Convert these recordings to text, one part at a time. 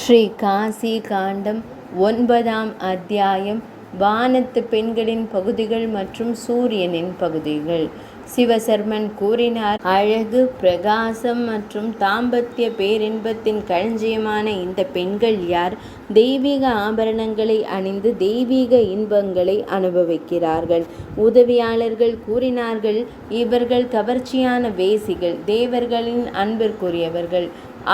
ஸ்ரீ காசி காண்டம் 9ஆம் அத்தியாயம். வானத்து பெண்களின் பகுதிகள் மற்றும் சூரியனின் பகுதிகள். சிவசர்மன் கூறினார், அழகு, பிரகாசம் மற்றும் தாம்பத்திய பேரின்பத்தின் களஞ்சியமான இந்த பெண்கள் யார்? தெய்வீக ஆபரணங்களை அணிந்து தெய்வீக இன்பங்களை அனுபவிக்கிறார்கள். உதவியாளர்கள் கூறினார்கள், இவர்கள் கவர்ச்சியான வேசிகள், தேவர்களின் அன்பிற்குரியவர்கள்.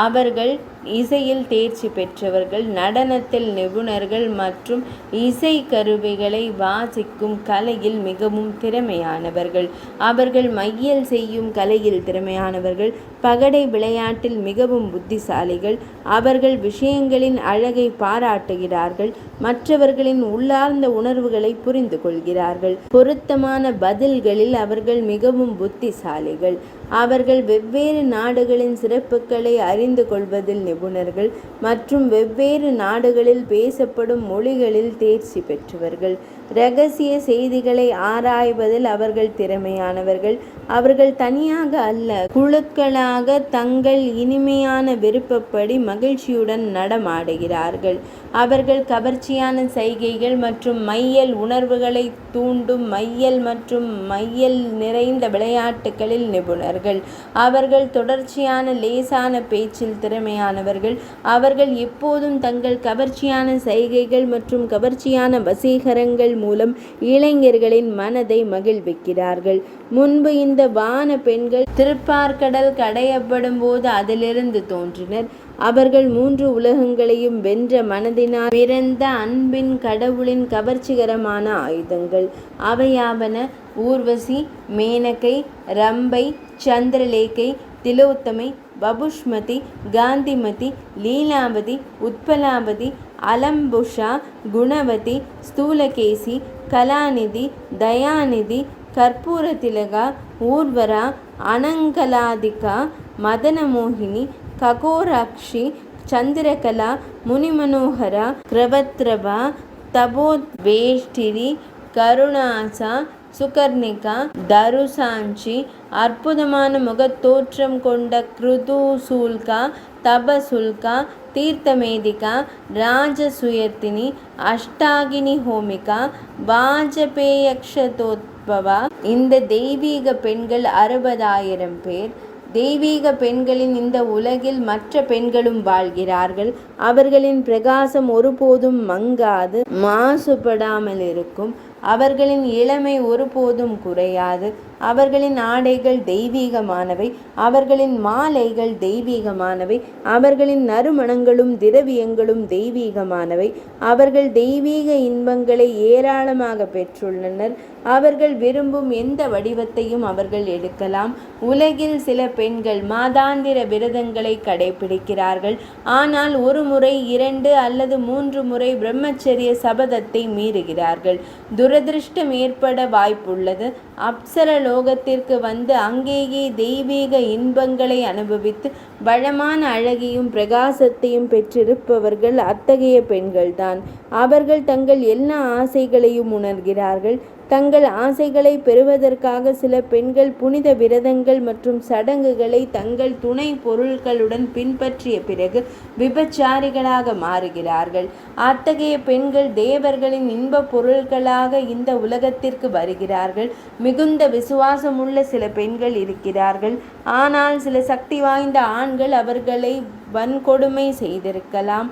அவர்கள் இசையில் தேர்ச்சி பெற்றவர்கள், நடனத்தில் நிபுணர்கள் மற்றும் இசை கருவிகளை வாசிக்கும் கலையில் மிகவும் திறமையானவர்கள். அவர்கள் மையல் செய்யும் கலையில் திறமையானவர்கள், பகடை விளையாட்டில் மிகவும் புத்திசாலிகள். அவர்கள் விஷயங்களின் அழகை பாராட்டுகிறார்கள், மற்றவர்களின் உள்ளார்ந்த உணர்வுகளை புரிந்து கொள்கிறார்கள். பொருத்தமான பதில்களில் அவர்கள் மிகவும் புத்திசாலிகள். அவர்கள் வெவ்வேறு நாடுகளின் சிறப்புகளை அறிந்து கொள்வதில் நிபுணர்கள் மற்றும் வெவ்வேறு நாடுகளில் பேசப்படும் மொழிகளில் தேர்ச்சி பெற்றவர்கள். இரகசிய செய்திகளை ஆராய்வதில் அவர்கள் திறமையானவர்கள். அவர்கள் தனியாக அல்ல, குழுக்களாக தங்கள் இனிமையான விருப்பப்படி மகிழ்ச்சியுடன் நடமாடுகிறார்கள். அவர்கள் கவர்ச்சியான சைகைகள் மற்றும் மையல் உணர்வுகளை தூண்டும் மையல் மற்றும் மையல் நிறைந்த விளையாட்டுகளில் நிபுணர்கள். அவர்கள் தொடர்ச்சியான லேசான பேச்சில் திறமையானவர்கள். அவர்கள் எப்போதும் தங்கள் கவர்ச்சியான சைகைகள் மற்றும் கவர்ச்சியான வசீகரங்கள் மூலம் இளைஞர்களின் மனதை மகிழ்விக்கிறார்கள். முன்பு இந்த வான பெண்கள் திருப்பார்கடல் கடையப்படும் போது அதிலிருந்து தோன்றினர். அவர்கள் 3 உலகங்களையும் வென்ற மனதினால் பிறந்த அன்பின் கடவுளின் கவர்ச்சிகரமான ஆயுதங்கள். அவையாவன ஊர்வசி, மேனகை, ரம்பை, சந்திரலேகை, திலோத்தமை, பபுஷ்மதி, காந்திமதி, லீலாவதி, உத்பலாவதி, அலம்புஷா, குணவதி, ஸ்தூலகேசி, கலாநிதி, தயாநிதி, கற்பூரதிலகா, ஊர்வரா, அனங்கலாதிகா, மதனமோகினி, ககோராக்ஷி, சந்திரகலா, முனிமனோகரா, கிரவத்ரபா, தபோத்வேஷ்டிரி, கருணாசா, சுகர்ணிகா, தருசாஞ்சி, அற்புதமான முகத்தோற்றம் கொண்ட கிருதுசூல்கா, தபசுல்கா, தீர்த்தமேதிகா, ராஜசுயர்த்தினி, அஷ்டாகினி ஹோமிகா, வாஜபேயக்ஷதோத்பவா. இந்த தெய்வீக பெண்கள் 60,000 பேர். தெய்வீக பெண்களின் இந்த உலகில் மற்ற பெண்களும் வாழ்கிறார்கள். அவர்களின் பிரகாசம் ஒருபோதும் மங்காது, மாசுபடாமல் இருக்கும். அவர்களின் இளமை ஒருபோதும் குறையாது. அவர்களின் ஆடைகள் தெய்வீகமானவை, அவர்களின் மாலைகள் தெய்வீகமானவை, அவர்களின் நறுமணங்களும் திரவியங்களும் தெய்வீகமானவை. அவர்கள் தெய்வீக இன்பங்களை ஏராளமாக பெற்றுள்ளனர். அவர்கள் விரும்பும் எந்த வடிவத்தையும் அவர்கள் எடுக்கலாம். உலகில் சில பெண்கள் மாதாந்திர விரதங்களை கடைபிடிக்கிறார்கள், ஆனால் 1 முறை, 2 அல்லது 3 முறை பிரம்மச்சரிய சபதத்தை மீறுகிறார்கள். துரதிருஷ்டம் ஏற்பட வாய்ப்புள்ளது. அப்சர லோகத்திற்கு வந்து அங்கேயே தெய்வீக இன்பங்களை அனுபவித்து வளமான அழகையும் பிரகாசத்தையும் பெற்றிருப்பவர்கள் அத்தகைய பெண்கள்தான். அவர்கள் தங்கள் எல்லா ஆசைகளையும் உணர்கிறார்கள். தங்கள் ஆசைகளை பெறுவதற்காக சில பெண்கள் புனித விரதங்கள் மற்றும் சடங்குகளை தங்கள் துணை பொருட்களுடன் பின்பற்றிய பிறகு விபச்சாரிகளாக மாறுகிறார்கள். அத்தகைய பெண்கள் தேவர்களின் இன்ப பொருட்களாக இந்த உலகத்திற்கு வருகிறார்கள். மிகுந்த விசுவாசமுள்ள சில பெண்கள் இருக்கிறார்கள், ஆனால் சில சக்தி வாய்ந்த ஆண்கள் அவர்களை வன்கொடுமை செய்திருக்கலாம்.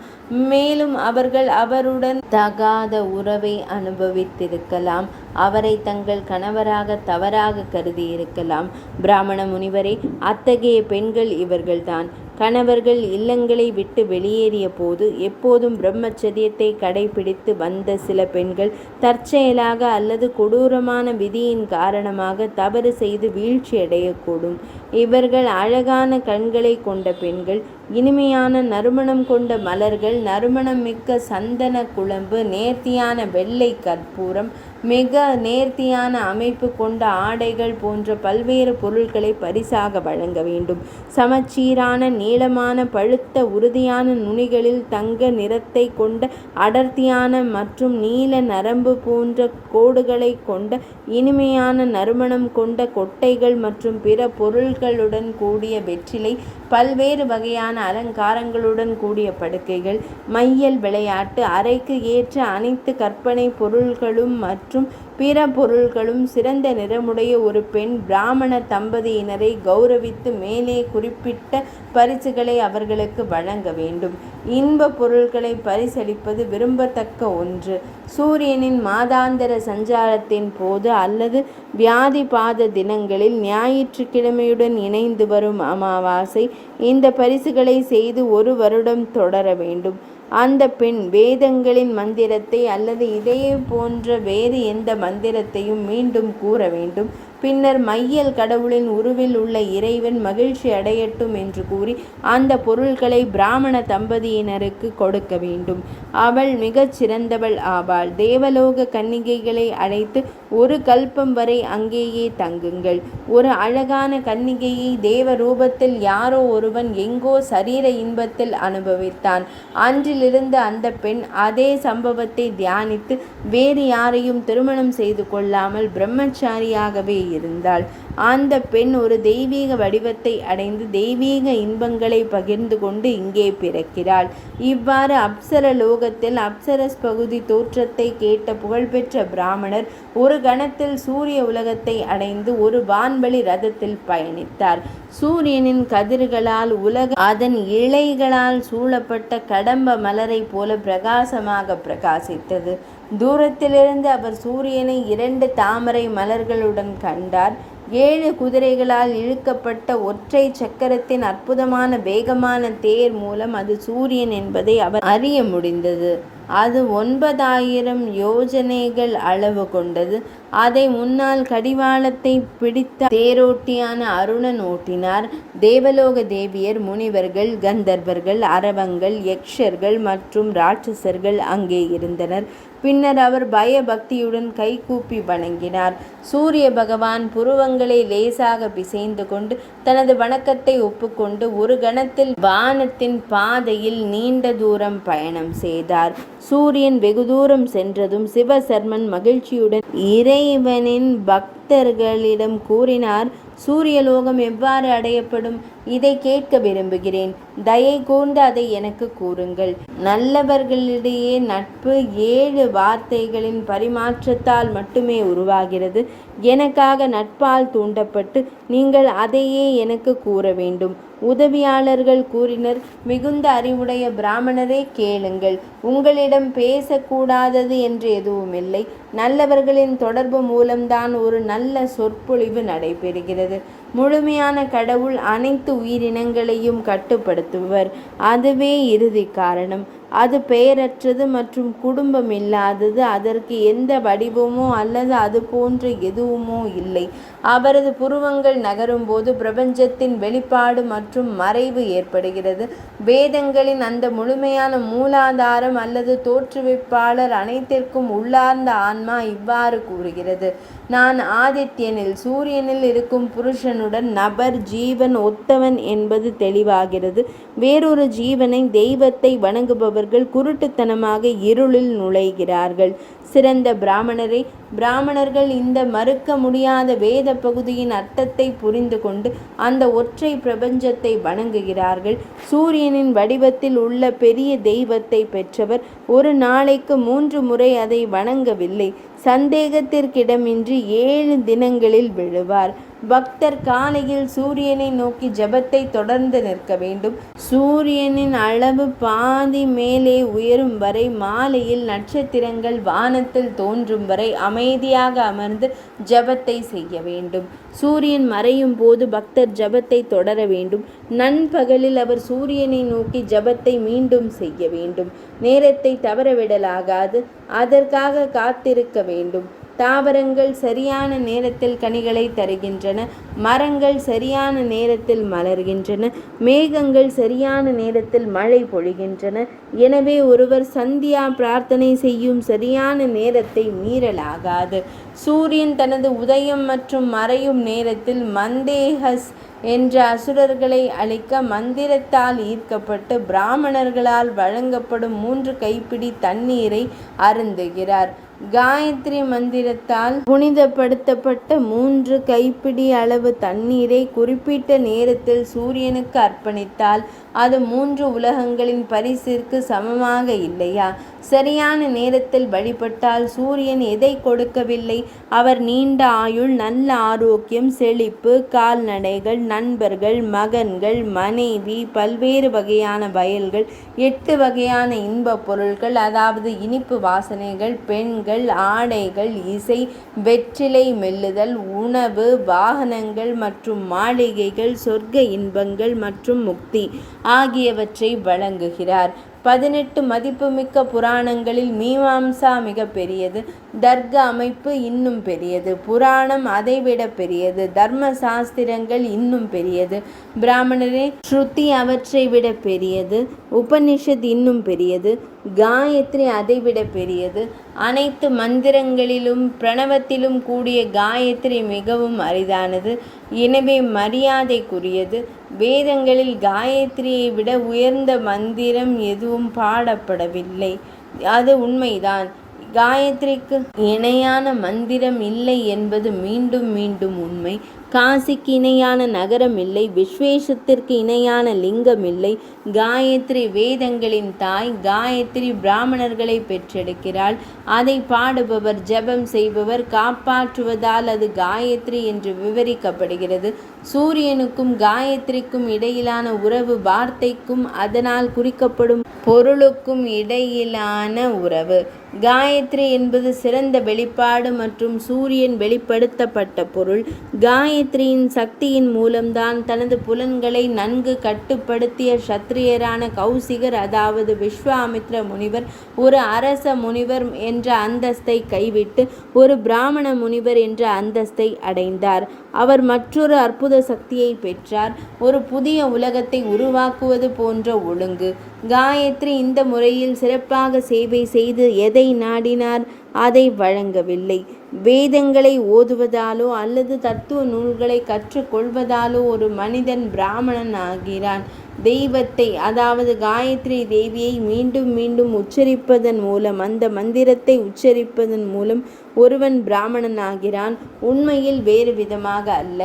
மேலும் அவர்கள் அவருடன் தகாத உறவை அனுபவித்திருக்கலாம், அவரை தங்கள் கணவராக தவறாக கருதியிருக்கலாம். பிராமண முனிவரே, அத்தகைய பெண்கள் இவர்கள்தான். கணவர்கள் இல்லங்களை விட்டு வெளியேறிய போது எப்போதும் பிரம்மச்சரியத்தை கடைபிடித்து வந்த சில பெண்கள் தற்செயலாக அல்லது கொடூரமான விதியின் காரணமாக தவறு செய்து வீழ்ச்சியடையக்கூடும். இவர்கள் அழகான கண்களை கொண்ட பெண்கள், இனிமையான நறுமணம் கொண்ட மலர்கள், நறுமணம் மிக்க சந்தன குழம்பு, நேர்த்தியான வெள்ளை கற்பூரம், மிக நேர்த்தியான அமைப்பு கொண்ட ஆடைகள் போன்ற பல்வேறு பொருட்களை பரிசாக வழங்க வேண்டும். சமச்சீரான நீளமான பழுத்த உறுதியான நுனிகளில் தங்க நிறத்தை கொண்ட அடர்த்தியான மற்றும் நீல நரம்பு போன்ற கோடுகளை கொண்ட இனிமையான நறுமணம் கொண்ட கொட்டைகள் மற்றும் பிற பொருட்களுடன் கூடிய வெற்றிலை, பல்வேறு வகையான அலங்காரங்களுடன் கூடிய படுக்கைகள், மையல் விளையாட்டு அறைக்கு ஏற்ற அனைத்து கற்பனை பொருட்களும் மற்றும் பிற பொருட்களும் சிறந்த நிறமுடைய ஒரு பெண் பிராமண தம்பதியினரை கௌரவித்து மேலே குறிப்பிட்ட பரிசுகளை அவர்களுக்கு வழங்க வேண்டும். இன்ப பொருட்களை பரிசளிப்பது விரும்பத்தக்க ஒன்று. சூரியனின் மாதாந்திர சஞ்சாரத்தின் போது அல்லது வியாதிபாத தினங்களில் ஞாயிற்றுக்கிழமையுடன் இணைந்து வரும் அமாவாசை இந்த பரிசுகளை செய்து ஒரு வருடம் தொடர வேண்டும். அந்த பெண் வேதங்களின் மந்திரத்தை அல்லது இதே போன்ற வேறு எந்த மந்திரத்தையும் மீண்டும் கூற வேண்டும். பின்னர் மையல் கடவுளின் உருவில் உள்ள இறைவன் மகிழ்ச்சி அடையட்டும் என்று கூறி அந்த பொருட்களை பிராமண தம்பதியினருக்கு கொடுக்க வேண்டும். அவள் மிகச் சிறந்தவள் ஆவாள். தேவலோக கன்னிகைகளை அழைத்து ஒரு கல்பம் வரை அங்கேயே தங்குங்கள். ஒரு அழகான கன்னிகையை தேவ ரூபத்தில் யாரோ ஒருவன் எங்கோ சரீர இன்பத்தில் அனுபவித்தான். அன்றிலிருந்து அந்த பெண் அதே சம்பவத்தை தியானித்து வேறு யாரையும் திருமணம் செய்து கொள்ளாமல் பிரம்மச்சாரியாகவே இருந்தாள். அந்த பெண் ஒரு தெய்வீக வடிவத்தை அடைந்து தெய்வீக இன்பங்களை பகிர்ந்து கொண்டு இங்கே பிறக்கிறாள். இவ்வாறு அப்சர லோகத்தில் அப்சரஸ் பகுதி தோற்றத்தை கேட்ட புகழ்பெற்ற பிராமணர் ஒரு கணத்தில் சூரிய உலகத்தை அடைந்து ஒரு வான்வழி ரதத்தில் பயணித்தார். சூரியனின் கதிர்களால் உலகம் அதன் இழைகளால் சூழப்பட்ட கடம்ப மலரை போல பிரகாசமாக பிரகாசித்தது. தூரத்திலிருந்து அவர் சூரியனை 2 தாமரை மலர்களுடன் கண்டார். 7 குதிரைகளால் இழுக்கப்பட்ட ஒற்றை சக்கரத்தின் அற்புதமான வேகமான தேர் மூலம் அது சூரியன் என்பதை அவர் அறிய முடிந்தது. அது 9000 யோஜனைகள் அளவு கொண்டது. அதை முன்னால் கடிவாளத்தை பிடித்த தேரோட்டியான அருணன் ஓட்டினார். தேவலோக தேவியர், முனிவர்கள், கந்தர்வர்கள், அரவங்கள், யக்ஷர்கள் மற்றும் ராட்சசர்கள் அங்கே இருந்தனர். பின்னர் அவர் பயபக்தியுடன் கைகூப்பி வணங்கினார். சூரிய பகவான் புருவங்களை லேசாக பிசைந்து கொண்டு தனது வணக்கத்தை ஒப்புக்கொண்டு ஒரு கணத்தில் வானத்தின் பாதையில் நீண்ட தூரம் பயணம் செய்தார். சூரியன் வெகு தூரம் சென்றதும் சிவசர்மன் மகிழ்ச்சியுடன் இறைவனின் பக்தர்களிடம் கூறினார், சூரியலோகம் எவ்வாறு அடையப்படும்? இதை கேட்க விரும்புகிறேன். தயை கூர்ந்து அதை எனக்கு கூறுங்கள். நல்லவர்களிடையே நட்பு 7 வார்த்தைகளின் பரிமாற்றத்தால் மட்டுமே உருவாகிறது. எனக்காக நட்பால் தூண்டப்பட்டு நீங்கள் அதையே எனக்கு கூற வேண்டும். உதவியாளர்கள் கூறினர், மிகுந்த அறிவுடைய பிராமணரே, கேளுங்கள். உங்களிடம் பேசக்கூடாதது என்று எதுவுமில்லை. நல்லவர்களின் தொடர்பு மூலம்தான் ஒரு நல்ல சொற்பொழிவு நடைபெறுகிறது. முழுமையான கடவுள் அனைத்து உயிரினங்களையும் கட்டுப்படுத்துவர். அதுவே இறுதி காரணம். அது பெயரற்றது மற்றும் குடும்பம் இல்லாதது. அதற்கு எந்த வடிவமோ அல்லது அது போன்ற எதுவுமோ இல்லை. அவரது புருவங்கள் நகரும்போது பிரபஞ்சத்தின் வெளிப்பாடு மற்றும் மறைவு ஏற்படுகிறது. வேதங்களின் அந்த முழுமையான மூலாதாரம் அல்லது தோற்றுவிப்பாளர் அனைத்திற்கும் உள்ளார்ந்த ஆன்மா இவ்வாறு கூறுகிறது, நான் ஆதித்யனில் சூரியனில் இருக்கும் புருஷனுடன் நபர் ஜீவன் ஒத்தவன் என்பது தெளிவாகிறது. வேறொரு ஜீவனை தெய்வத்தை வணங்குபவர்கள் குருட்டுத்தனமாக இருளில் நுழைகிறார்கள். சிறந்த பிராமணரை, பிராமணர்கள் இந்த மறுக்க முடியாத வேத பகுதியின் அர்த்தத்தை புரிந்து கொண்டு அந்த ஒற்றை பிரபஞ்சத்தை வணங்குகிறார்கள். சூரியனின் வடிவத்தில் உள்ள பெரிய தெய்வத்தை பெற்றவர் ஒரு நாளைக்கு 3 முறை அதை வணங்கவில்லை. சந்தேகத்திற்கிடமின்றி 7 தினங்களில் விழுவார். பக்தர் காலையில் சூரியனை நோக்கி ஜபத்தை தொடர்ந்து நிற்க வேண்டும். சூரியனின் அளவு பாதி மேலே உயரும் வரை, மாலையில் நட்சத்திரங்கள் வானத்தில் தோன்றும் வரை அமைதியாக அமர்ந்து ஜபத்தை செய்ய வேண்டும். சூரியன் மறையும் போது பக்தர் ஜபத்தை தொடர வேண்டும். நண்பகலில் அவர் சூரியனை நோக்கி ஜபத்தை மீண்டும் செய்ய வேண்டும். நேரத்தை தவறவிடலாகாது. அதற்காக காத்திருக்க வேண்டும். தாவரங்கள் சரியான நேரத்தில் கனிகளை தருகின்றன. மரங்கள் சரியான நேரத்தில் மலர்கின்றன. மேகங்கள் சரியான நேரத்தில் மழை பொழிகின்றன. எனவே ஒருவர் சந்தியா பிரார்த்தனை செய்யும் சரியான நேரத்தை மீறலாகாது. சூரியன் தனது உதயம் மற்றும் மறையும் நேரத்தில் மந்தேஹஸ் என்ற அசுரர்களை அழிக்க மந்திரத்தால் ஈர்க்கப்பட்டு பிராமணர்களால் வழங்கப்படும் 3 கைப்பிடி தண்ணீரை அருந்துகிறார். காயத்ரி மந்திரத்தால் புனிதப்படுத்தப்பட்ட 3 கைப்பிடி அளவு தண்ணீரை குறிப்பிட்ட நேரத்தில் சூரியனுக்கு அர்ப்பணித்தால் அது 3 உலகங்களின் பரிசிற்கு சமமாக இல்லையா? சரியான நேரத்தில் வழிபட்டால் சூரியன் எதை கொடுக்கவில்லை? அவர் நீண்ட ஆயுள், நல்ல ஆரோக்கியம், செழிப்பு, கால்நடைகள், நண்பர்கள், மகன்கள், மனைவி, பல்வேறு வகையான வயல்கள், 8 வகையான இன்பப் பொருட்கள், அதாவது இனிப்பு வாசனைகள், பெண்கள், ஆடைகள், இசை, வெற்றிலை மெல்லுதல், உணவு, வாகனங்கள் மற்றும் மாளிகைகள், சொர்க்க இன்பங்கள் மற்றும் முக்தி ஆகியவற்றை வழங்குகிறார். 18 மதிப்புமிக்க புராணங்களில் மீமாம்சா மிக பெரியது. தர்க்க அமைப்பு இன்னும் பெரியது. புராணம் அதைவிட பெரியது. தர்ம சாஸ்திரங்கள் இன்னும் பெரியது. பிராமணரே, ஸ்ருதி அவற்றை விட பெரியது. உபனிஷத் இன்னும் பெரியது. காயத்ரி அதைவிட பெரியது. அனைத்து மந்திரங்களிலும் பிரணவத்திலும் கூடிய காயத்ரி மிகவும் அரிதானது. எனவே மரியாதைக்குரியது. வேதங்களில் காயத்ரியை விட உயர்ந்த மந்திரம் எதுவும் பாடப்படவில்லை. அது உண்மைதான். காயத்ரிக்கு இணையான மந்திரம் இல்லை என்பது மீண்டும் மீண்டும் உண்மை. காசிக்கு இணையான நகரம் இல்லை. விஸ்வேஷத்திற்கு இணையான லிங்கம் இல்லை. காயத்ரி வேதங்களின் தாய். காயத்ரி பிராமணர்களை பெற்றெடுக்கிறாள். அதை பாடுபவர், ஜபம் செய்பவர், காப்பாற்றுவதால் அது காயத்ரி என்று விவரிக்கப்படுகிறது. சூரியனுக்கும் காயத்ரிக்கும் இடையிலான உறவு வார்த்தைக்கும் அதனால் குறிக்கப்படும் பொருளுக்கும் இடையிலான உறவு. காயத்ரி என்பது சிறந்த வெளிப்பாடு மற்றும் சூரியன் வெளிப்படுத்தப்பட்ட பொருள். காயத்ரியின் சக்தியின் மூலம்தான் தனது புலன்களை நன்கு கட்டுப்படுத்திய சத்திரியரான கௌசிகர், அதாவது விஸ்வாமித்ர முனிவர், ஒரு அரச முனிவர் என்ற அந்தஸ்தை கைவிட்டு ஒரு பிராமண முனிவர் என்ற அந்தஸ்தை அடைந்தார். அவர் மற்றொரு அற்புத சக்தியை பெற்றார், ஒரு புதிய உலகத்தை உருவாக்குவது போன்ற ஒழுங்கு. காயத்ரி இந்த முறையில் சிறப்பாக சேவை செய்து எதை நாடினார் அதை வழங்கவில்லை. வேதங்களை ஓதுவதாலோ அல்லது தத்துவ நூல்களை கற்றுக்கொள்வதாலோ ஒரு மனிதன் பிராமணன் ஆகிறான். தெய்வத்தை, அதாவது காயத்ரி தேவியை மீண்டும் மீண்டும் உச்சரிப்பதன் மூலம், அந்த மந்திரத்தை உச்சரிப்பதன் மூலம் ஒருவன் பிராமணன் ஆகிறான். உண்மையில் வேறு விதமாக அல்ல.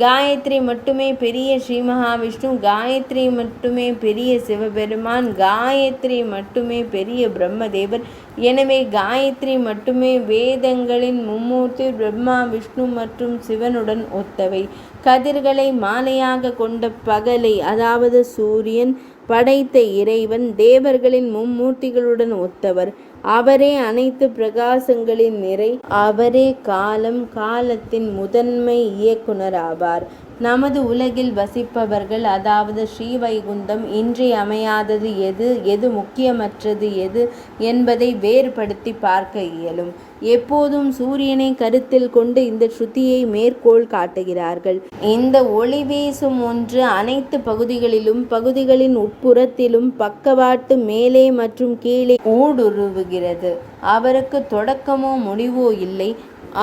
காயத்ரி மட்டுமே பெரிய ஸ்ரீ மகாவிஷ்ணு, காயத்ரி மட்டுமே பெரிய சிவபெருமான், காயத்ரி மட்டுமே பெரிய பிரம்மதேவர். எனவே காயத்ரி மட்டுமே வேதங்களின் மும்மூர்த்தி பிரம்மா, விஷ்ணு மற்றும் சிவனுடன் ஒத்தவை. கதிர்களை மாலையாக கொண்ட பகலை, அதாவது சூரியன், படைத்த இறைவன் தேவர்களின் மும்மூர்த்திகளுடன் ஒத்தவர். அவரே அனைத்து பிரகாசங்களின் நிறை. அவரே காலம், காலத்தின் முதன்மை இயக்குனர் ஆவார். நமது உலகில் வசிப்பவர்கள், அதாவது ஸ்ரீவைகுந்தம் இன்றியமையாதது எது, எது முக்கியமற்றது எது என்பதை வேறுபடுத்தி பார்க்க இயலும். எப்போதும் சூரியனை கருத்தில் கொண்டு இந்த ஸ்ருதியை மேற்கோள் காட்டுகிறார்கள். இந்த ஒளி வீசும் ஒன்று அனைத்து பகுதிகளிலும், பகுதிகளின் உட்புறத்திலும், பக்கவாட்டு, மேலே மற்றும் கீழே ஊடுருவுகிறது. அவருக்கு தொடக்கமோ முடிவோ இல்லை.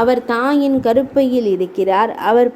அவர் தாயின் கருப்பையில் இருக்கிறார். அவர்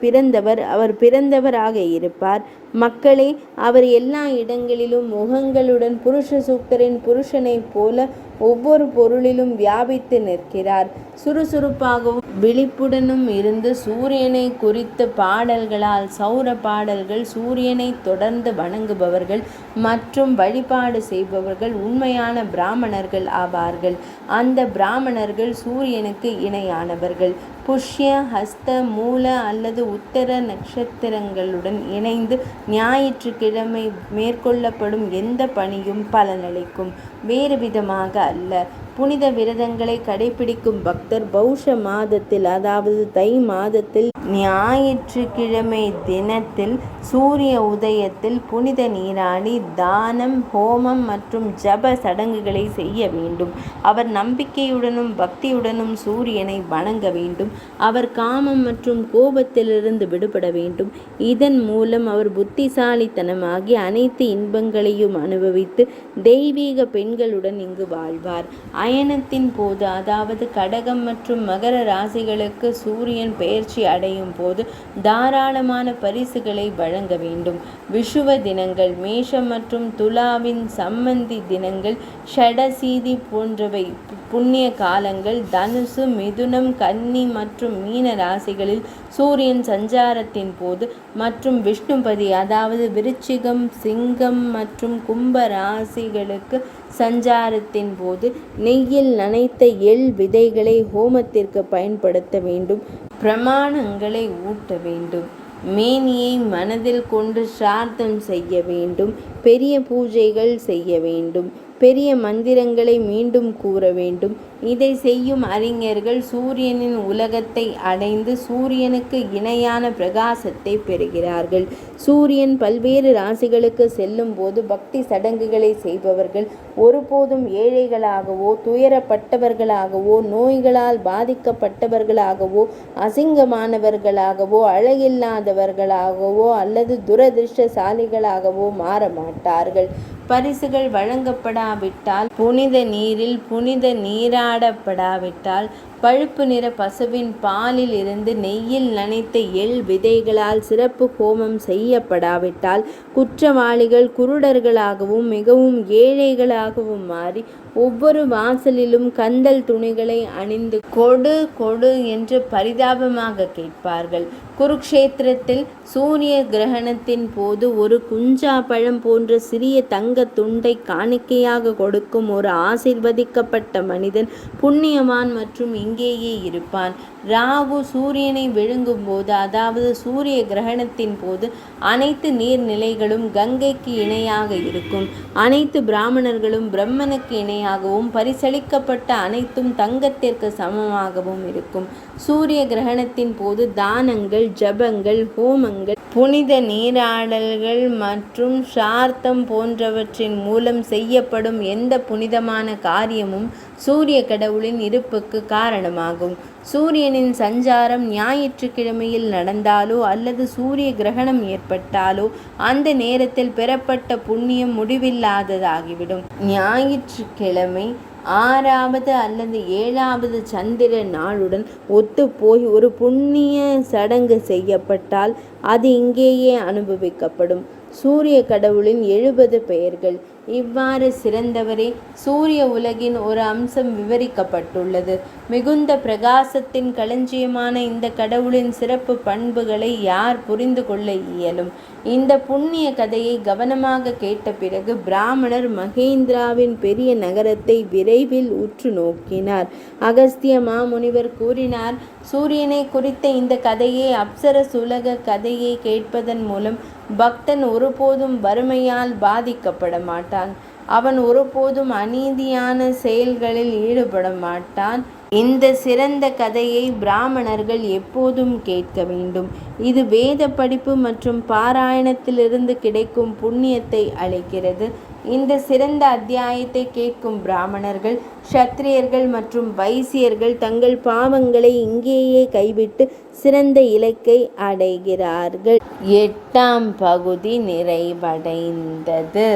பிறந்தவராக இருப்பார். மக்களே, அவர் எல்லா இடங்களிலும் முகங்களுடன் புருஷ சூக்தரின் புருஷனைப் போல ஒவ்வொரு பொருளிலும் வியாபித்து நிற்கிறார். சுறுசுறுப்பாகவும் விழிப்புடனும் இருந்து சூரியனை குறித்த பாடல்களால், சௌர பாடல்கள், சூரியனை தொடர்ந்து வணங்குபவர்கள் மற்றும் வழிபாடு செய்பவர்கள் உண்மையான பிராமணர்கள் ஆவார்கள். அந்த பிராமணர்கள் சூரியனுக்கு இணையானவர்கள். புஷ்ய, ஹஸ்த, மூல அல்லது உத்தர நட்சத்திரங்களுடன் இணைந்து ஞாயிற்றுக்கிழமை மேற்கொள்ளப்படும் எந்த பணியும் பலனளிக்கும், வேறு விதமாக அல்ல. புனித விரதங்களை கடைபிடிக்கும் பக்தர் பௌஷ மாதத்தில், அதாவது தை மாதத்தில் ஞாயிற்றுக்கிழமை தினத்தில் சூரிய உதயத்தில் புனித நீராடி தானம், ஹோமம் மற்றும் ஜப சடங்குகளை செய்ய வேண்டும். அவர் நம்பிக்கையுடனும் பக்தியுடனும் சூரியனை வணங்க வேண்டும். அவர் காமம் மற்றும் கோபத்திலிருந்து விடுபட வேண்டும். இதன் மூலம் அவர் புத்திசாலித்தனமாகி அனைத்து இன்பங்களையும் அனுபவித்து தெய்வீக பெண்களுடன் இங்கு வாழ்வார். அயனத்தின் போது, அதாவது கடகம் மற்றும் மகர ராசிகளுக்கு சூரியன் பெயர்ச்சி அடையும் போது தாராளமான பரிசுகளை வழங்க வேண்டும். விஷுவ தினங்கள், மேஷம் மற்றும் துலாவின் சம்மந்தி தினங்கள், ஷடசீதி போன்றவை புண்ணிய காலங்கள். தனுசு, மிதுனம், கன்னி மற்றும் மீன ராசிகளில் சூரியன் சஞ்சாரத்தின் போது மற்றும் விஷ்ணுபதி, அதாவது விருச்சிகம், சிங்கம் மற்றும் கும்ப ராசிகளுக்கு சஞ்சாரத்தின் போது நெய்யில் நனைத்த எள் விதைகளை ஹோமத்திற்கு பயன்படுத்த வேண்டும். பிரமாணங்களை ஊட்ட வேண்டும். மேனியை மனதில் கொண்டு சிரார்த்தம் செய்ய வேண்டும். பெரிய பூஜைகள் செய்ய வேண்டும். பெரிய மந்திரங்களை மீண்டும் கூற வேண்டும். இதை செய்யும் அறிஞர்கள் சூரியனின் உலகத்தை அடைந்து சூரியனுக்கு இணையான பிரகாசத்தை பெறுகிறார்கள். சூரியன் பல்வேறு ராசிகளுக்கு செல்லும் போது பக்தி சடங்குகளை செய்பவர்கள் ஒருபோதும் ஏழைகளாகவோ, துயரப்பட்டவர்களாகவோ, நோய்களால் பாதிக்கப்பட்டவர்களாகவோ, அசிங்கமானவர்களாகவோ, அழகில்லாதவர்களாகவோ அல்லது துரதிர்ஷ்டசாலிகளாகவோ மாற மாட்டார்கள். பரிசுகள் வழங்கப்படாவிட்டால், புனித நீரில் புனித நீராடப்படாவிட்டால், பழுப்பு நிற பசுவின் பாலில் இருந்து நெய்யில் நனைத்த எள் விதைகளால் சிறப்பு ஹோமம் செய்யப்படாவிட்டால், குற்றவாளிகள் குருடர்களாகவும் மிகவும் ஏழைகளாகவும் மாறி ஒவ்வொரு வாசலிலும் கந்தல் துணிகளை அணிந்து கொடு கொடு என்று பரிதாபமாக கேட்பார்கள். குருக்ஷேத்திரத்தில் சூரிய கிரகணத்தின் போது ஒரு குஞ்சா பழம் போன்ற சிறிய தங்க துண்டை காணிக்கையாக கொடுக்கும் ஒரு ஆசீர்வதிக்கப்பட்ட மனிதன் புண்ணியவான் மற்றும் இங்கேயே இருப்பான். ராகு சூரியனை விழுங்கும் போது, அதாவது சூரிய கிரகணத்தின் போது அனைத்து நீர்நிலைகளும் கங்கைக்கு இணையாக இருக்கும். அனைத்து பிராமணர்களும் பிரம்மனுக்கு இணையாகவும் பரிசளிக்கப்பட்ட அனைத்தும் தங்கத்திற்கு சமமாகவும் இருக்கும். சூரிய கிரகணத்தின் போது தானங்கள், ஜபங்கள், ஹோமங்கள், புனித நீராடல்கள் மற்றும் சார்த்தம் போன்றவற்றின் மூலம் செய்யப்படும் எந்த புனிதமான காரியமும் சூரிய கடவுளின் இருப்புக்கு காரணமாகும். சூரியனின் சஞ்சாரம் ஞாயிற்றுக்கிழமையில் நடந்தாலோ அல்லது சூரிய கிரகணம் ஏற்பட்டாலோ அந்த நேரத்தில் பெறப்பட்ட புண்ணியம் முடிவில்லாததாகிவிடும். ஞாயிற்றுக்கிழமை 6வது அல்லது 7வது சந்திர நாளுடன் ஒத்துப்போய் ஒரு புண்ணிய சடங்கு செய்யப்பட்டால் அது இங்கேயே அனுபவிக்கப்படும். சூரிய கடவுளின் 70 பெயர்கள். இவ்வாறு சிறந்தவரே சூரிய உலகின் ஒரு அம்சம் விவரிக்கப்பட்டுள்ளது. மிகுந்த பிரகாசத்தின் களஞ்சியமான இந்த கடவுளின் சிறப்பு பண்புகளை யார் புரிந்து கொள்ள இயலும்? இந்த புண்ணிய கதையை கவனமாக கேட்ட பிறகு பிராமணர் மகேந்திராவின் பெரிய நகரத்தை விரைவில் உற்று நோக்கினார். அகஸ்திய மாமுனிவர் கூறினார், சூரியனை குறித்த இந்த கதையை, அப்சரஸ் உலக கதையை கேட்பதன் மூலம் பக்தன் ஒருபோதும் வறுமையால் பாதிக்கப்பட மாட்டான். அவன் ஒருபோதும் அநீதியான செயல்களில் ஈடுபட மாட்டான். இந்த சிறந்த கதையை பிராமணர்கள் எப்போதும் கேட்க வேண்டும். இது வேத படிப்பு மற்றும் பாராயணத்திலிருந்து கிடைக்கும் புண்ணியத்தை அளிக்கிறது. இந்த சிறந்த அத்தியாயத்தை கேட்கும் பிராமணர்கள், க்ஷத்திரியர்கள் மற்றும் வைசியர்கள் தங்கள் பாவங்களை இங்கேயே கைவிட்டு சிறந்த இலக்கை அடைகிறார்கள். 8ஆம் பகுதி நிறைவடைந்தது.